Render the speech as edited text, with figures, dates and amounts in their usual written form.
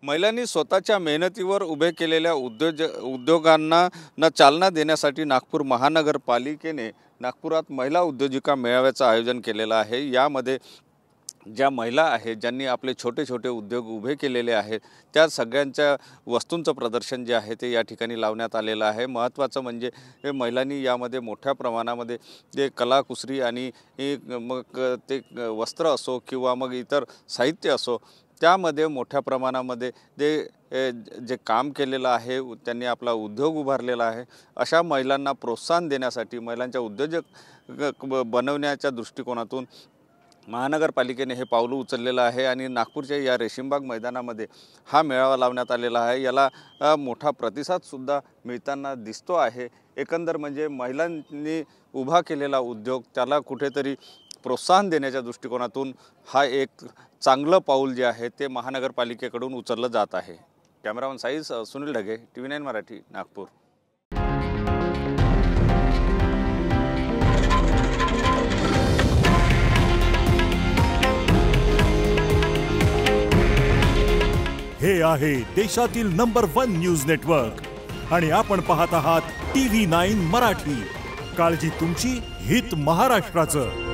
महिलांनी स्वतःच्या मेहनतीवर उभे केलेल्या उद्योगांना चालना देण्यासाठी नागपूर महानगरपालिकेने नागपुरात महिला उद्योजिका मेळाव्याचं आयोजन केलेलं आहे। यामध्ये ज्या महिला आहेत ज्यांनी आपले छोटे छोटे उद्योग उभे केलेले आहेत त्या सगळ्यांच्या वस्तूंचं प्रदर्शन जे आहे ते या ठिकाणी लावण्यात आलेलं आहे। महत्त्वाचं म्हणजे हे महिलांनी यामध्ये मोठ्या प्रमाणामध्ये जे कलाकुसरी आणि मग ते वस्त्र असो किंवा मग इतर साहित्य असो त्यामध्ये मोठ्या प्रमाणामध्ये जे काम केलेलं आहे, त्यांनी आपला उद्योग उभारलेला आहे। अशा महिलांना प्रोत्साहन देण्यासाठी महिलांच्या उद्योजक बनवण्याच्या दृष्टिकोनातून महानगरपालिकेने हे पाऊल उचललेलं आहे आणि नागपूरच्या या रेशीमबाग मैदानामध्ये हा मेळावा लावण्यात आलेला आहे। याला मोठा प्रतिसादसुद्धा मिळताना दिसतो आहे। एकंदर म्हणजे महिलांनी उभा केलेला उद्योग त्याला कुठेतरी प्रोत्साहन देण्याच्या दृष्टिकोनातून हा एक चांगलं पाऊल जे आहे ते महानगरपालिकेकडून उचललं जात आहे। Cameraman Sai Sunil Dhage, TV9 Marathi, Nagpur. हे आहे देशातील नंबर 1 न्यूज नेटवर्क आणि आपण पाहत आहात TV9 मराठी। काळजी तुमची, हित महाराष्ट्राचं।